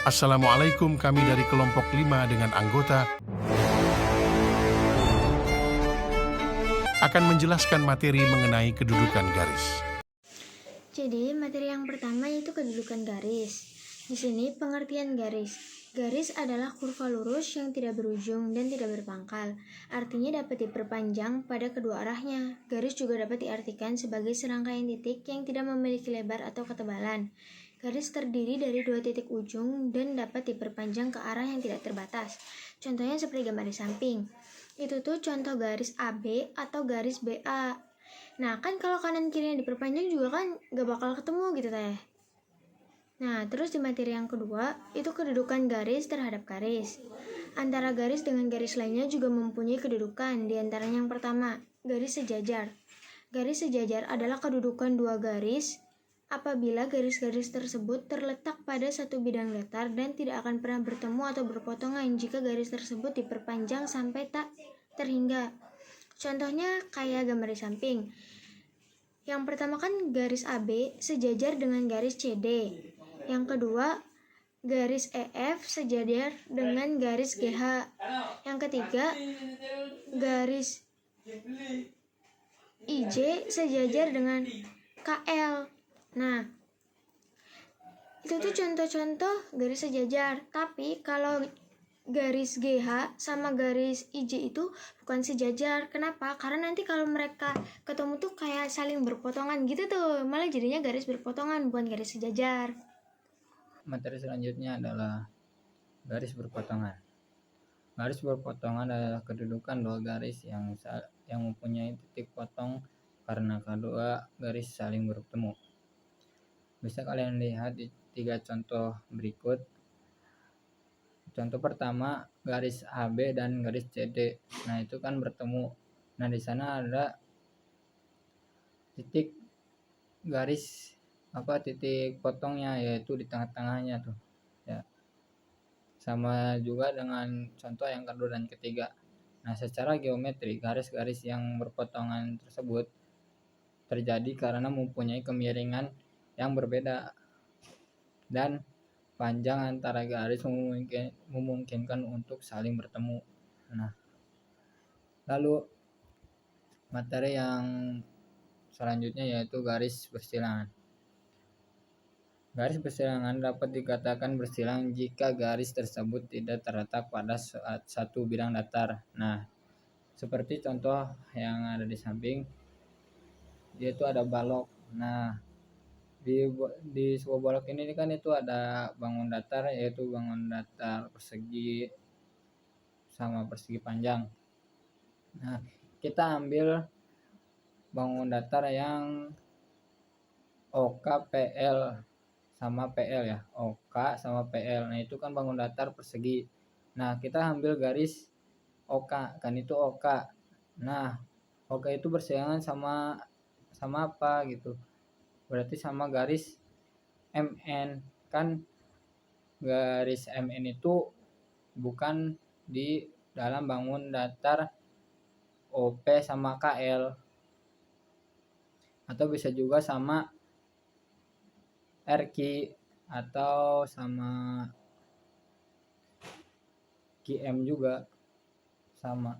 Assalamualaikum, kami dari kelompok 5 dengan anggota akan menjelaskan materi mengenai kedudukan garis. Jadi, materi yang pertama yaitu kedudukan garis. Di sini pengertian garis. Garis adalah kurva lurus yang tidak berujung dan tidak berpangkal. Artinya dapat diperpanjang pada kedua arahnya. Garis juga dapat diartikan sebagai serangkaian titik yang tidak memiliki lebar atau ketebalan. Garis terdiri dari dua titik ujung dan dapat diperpanjang ke arah yang tidak terbatas. Contohnya seperti gambar di samping. Itu tuh contoh garis AB atau garis BA. Nah, kan kalau kanan kirinya diperpanjang juga kan gak bakal ketemu gitu teh. Nah, terus di materi yang kedua, itu kedudukan garis terhadap garis. Antara garis dengan garis lainnya juga mempunyai kedudukan. Di antaranya yang pertama, garis sejajar. Garis sejajar adalah kedudukan dua garis apabila garis-garis tersebut terletak pada satu bidang datar dan tidak akan pernah bertemu atau berpotongan jika garis tersebut diperpanjang sampai tak terhingga. Contohnya kayak gambar di samping. Yang pertama kan garis AB sejajar dengan garis CD. Yang kedua, garis EF sejajar dengan garis GH. Yang ketiga, garis IJ sejajar dengan KL. Nah, itu tuh contoh-contoh garis sejajar. Tapi kalau garis GH sama garis IJ itu bukan sejajar. Kenapa? Karena nanti kalau mereka ketemu tuh kayak saling berpotongan gitu tuh. Malah jadinya garis berpotongan bukan garis sejajar. Materi selanjutnya adalah garis berpotongan. Garis berpotongan adalah kedudukan dua garis yang mempunyai titik potong karena kedua garis saling bertemu. Bisa kalian lihat di 3 contoh berikut. Contoh pertama, garis AB dan garis CD. Nah, itu kan bertemu. Nah, di sana ada titik garis titik potongnya, yaitu di tengah-tengahnya tuh. Ya. Sama juga dengan contoh yang kedua dan ketiga. Nah, secara geometri, garis-garis yang berpotongan tersebut terjadi karena mempunyai kemiringan yang berbeda dan panjang antara garis memungkinkan untuk saling bertemu. Nah, lalu materi yang selanjutnya yaitu garis bersilangan. Garis bersilangan dapat dikatakan bersilang jika garis tersebut tidak terletak pada satu bidang datar. Nah, seperti contoh yang ada di samping, yaitu ada balok. Nah, di sebuah balok ini kan itu ada bangun datar, yaitu bangun datar persegi sama persegi panjang. Nah, kita ambil bangun datar yang OKPL sama PL ya, OK sama PL. Nah, itu kan bangun datar persegi. Nah, kita ambil garis OK, kan itu OK. Nah, OK itu bersilangan sama apa gitu. Berarti sama garis MN. Kan garis MN itu bukan di dalam bangun datar OP sama KL. Atau bisa juga sama RQ atau sama QM juga sama.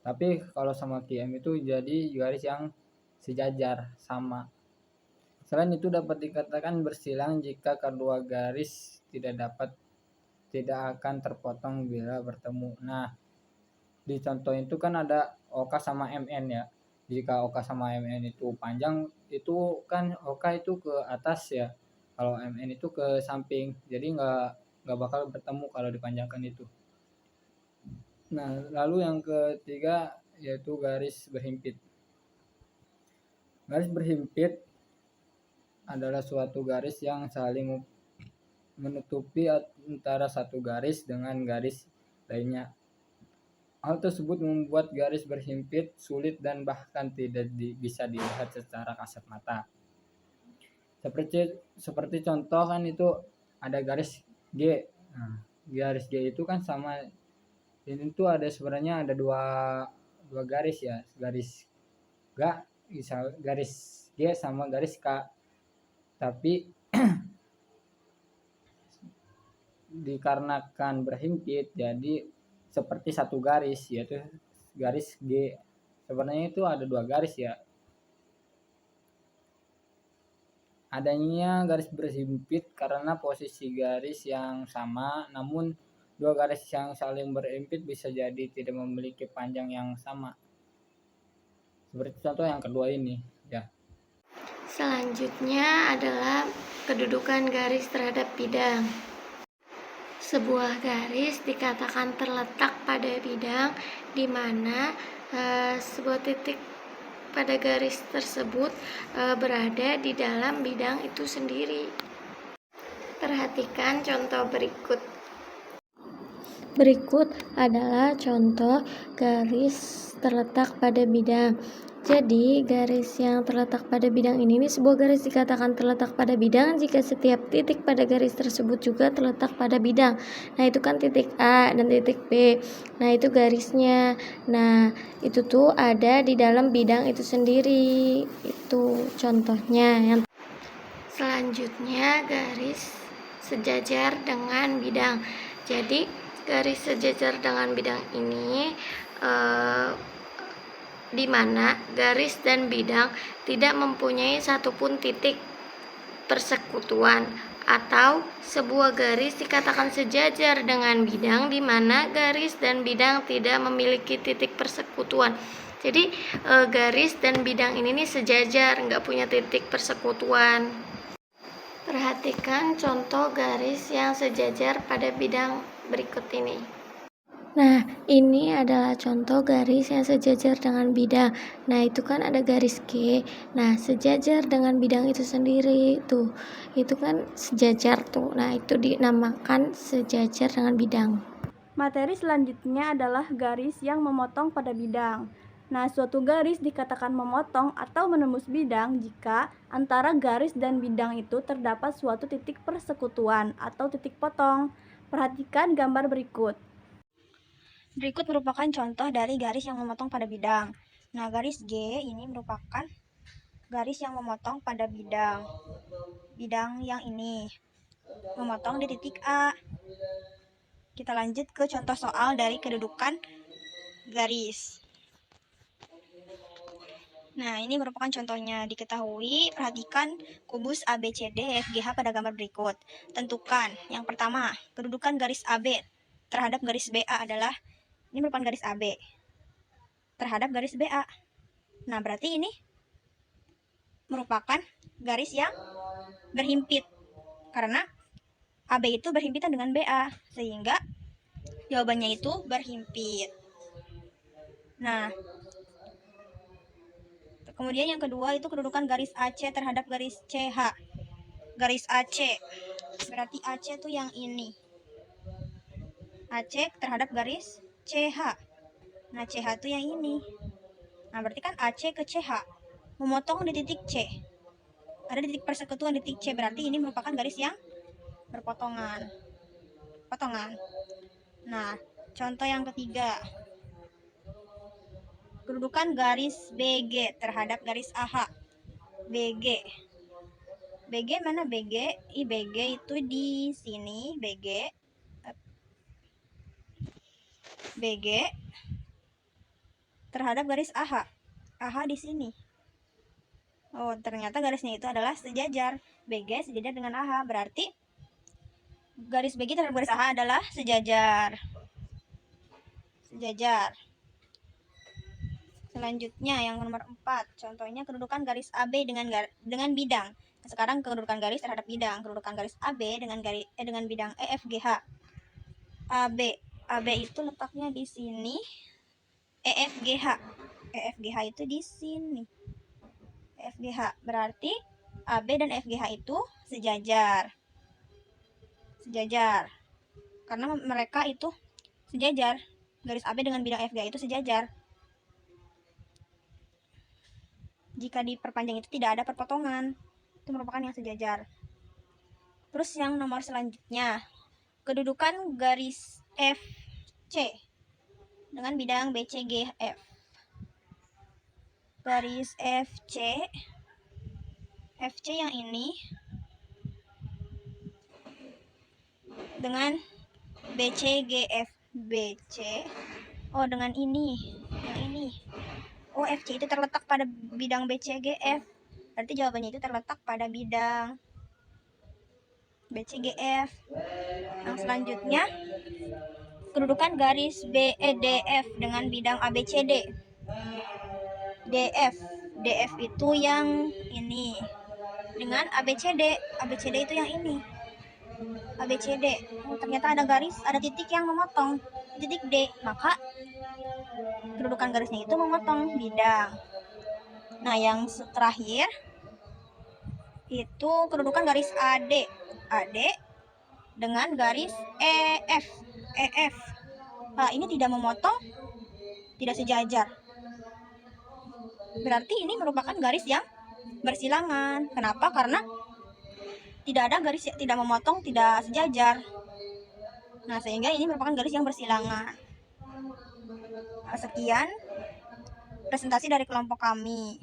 Tapi kalau sama QM itu jadi garis yang sejajar sama. Selain itu dapat dikatakan bersilang jika kedua garis tidak akan terpotong bila bertemu. Nah, di contoh itu kan ada OK sama MN ya. Jika OK sama MN itu panjang, itu kan OK itu ke atas ya. Kalau MN itu ke samping, jadi nggak bakal bertemu kalau dipanjangkan itu. Nah, lalu yang ketiga yaitu garis berhimpit. Garis berhimpit adalah suatu garis yang saling menutupi antara satu garis dengan garis lainnya. Hal tersebut membuat garis berhimpit sulit dan bahkan tidak bisa dilihat secara kasat mata. Seperti contoh kan itu ada garis G. Nah, garis G itu kan sama ini tuh sebenarnya ada dua garis ya, garis G sama garis K. Tapi dikarenakan berhimpit jadi seperti satu garis, yaitu garis G. Sebenarnya itu ada 2 garis ya. Adanya garis berhimpit karena posisi garis yang sama, namun 2 garis yang saling berhimpit bisa jadi tidak memiliki panjang yang sama. Seperti contoh yang kedua ini, ya. Selanjutnya adalah kedudukan garis terhadap bidang. Sebuah garis dikatakan terletak pada bidang di mana sebuah titik pada garis tersebut berada di dalam bidang itu sendiri. Perhatikan contoh berikut. Berikut adalah contoh garis terletak pada bidang. Jadi, garis yang terletak pada bidang ini sebuah garis dikatakan terletak pada bidang jika setiap titik pada garis tersebut juga terletak pada bidang. Nah, itu kan titik A dan titik B. Nah, itu garisnya. Nah, itu tuh ada di dalam bidang itu sendiri. Itu contohnya. Selanjutnya, garis sejajar dengan bidang. Jadi, garis sejajar dengan bidang ini di mana garis dan bidang tidak mempunyai satupun titik persekutuan, atau sebuah garis dikatakan sejajar dengan bidang di mana garis dan bidang tidak memiliki titik persekutuan. Jadi garis dan bidang ini nih sejajar, nggak punya titik persekutuan. Perhatikan contoh garis yang sejajar pada bidang berikut ini. Nah, ini adalah contoh garis yang sejajar dengan bidang. Nah, itu kan ada garis G. Nah, sejajar dengan bidang itu sendiri tuh. Itu kan sejajar tuh. Nah, itu dinamakan sejajar dengan bidang. Materi selanjutnya adalah garis yang memotong pada bidang. Nah, suatu garis dikatakan memotong atau menembus bidang jika antara garis dan bidang itu terdapat suatu titik persekutuan atau titik potong. Perhatikan gambar berikut. Berikut merupakan contoh dari garis yang memotong pada bidang. Nah, garis G ini merupakan garis yang memotong pada bidang. Bidang yang ini memotong di titik A. Kita lanjut ke contoh soal dari kedudukan garis. Nah, ini merupakan contohnya. Diketahui, perhatikan kubus ABCD FGH pada gambar berikut. Tentukan. Yang pertama, kedudukan garis AB terhadap garis BA adalah, ini merupakan garis AB terhadap garis BA. Nah, berarti ini merupakan garis yang berhimpit. Karena AB itu berhimpitan dengan BA, sehingga jawabannya itu berhimpit. Nah, kemudian yang kedua itu kedudukan garis AC terhadap garis CH. Garis AC, berarti AC itu yang ini. AC terhadap garis CH. Nah, CH itu yang ini. Nah, berarti kan AC ke CH memotong di titik C. Ada titik persekutuan di titik C, berarti ini merupakan garis yang berpotongan. Nah, contoh yang ketiga. Kedudukan garis BG terhadap garis AH. BG. BG mana BG? BG itu di sini, BG. BG terhadap garis AH. AH di sini. Oh, ternyata garisnya itu adalah sejajar. BG sejajar dengan AH, berarti garis BG terhadap garis AH adalah sejajar. Selanjutnya yang nomor 4, contohnya kedudukan garis AB dengan bidang. Sekarang kedudukan garis terhadap bidang. Kedudukan garis AB dengan bidang EFGH. AB itu letaknya di sini. EFGH itu di sini. EFGH berarti AB dan EFGH itu sejajar. Karena mereka itu sejajar. Garis AB dengan bidang EFGH itu sejajar. Jika diperpanjang itu tidak ada perpotongan. Itu merupakan yang sejajar. Terus yang nomor selanjutnya, kedudukan garis FC dengan bidang BCGF. Garis FC yang ini dengan BCGF. BC, oh dengan ini, yang ini. Oh, FC itu terletak pada bidang BCGF. Berarti jawabannya itu terletak pada bidang BCGF. Yang selanjutnya, kedudukan garis BEDF dengan bidang ABCD. DF itu yang ini dengan ABCD. ABCD itu yang ini. ABCD. Oh, ternyata ada garis, ada titik yang memotong titik D, maka kedudukan garisnya itu memotong bidang. Nah, yang terakhir itu kedudukan garis AD dengan garis EF. Nah, ini tidak memotong, tidak sejajar. Berarti ini merupakan garis yang bersilangan. Kenapa? Karena tidak ada garis yang tidak memotong, tidak sejajar. Nah, sehingga ini merupakan garis yang bersilangan. Sekian presentasi dari kelompok kami.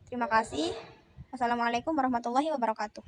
Terima kasih. Wassalamualaikum warahmatullahi wabarakatuh.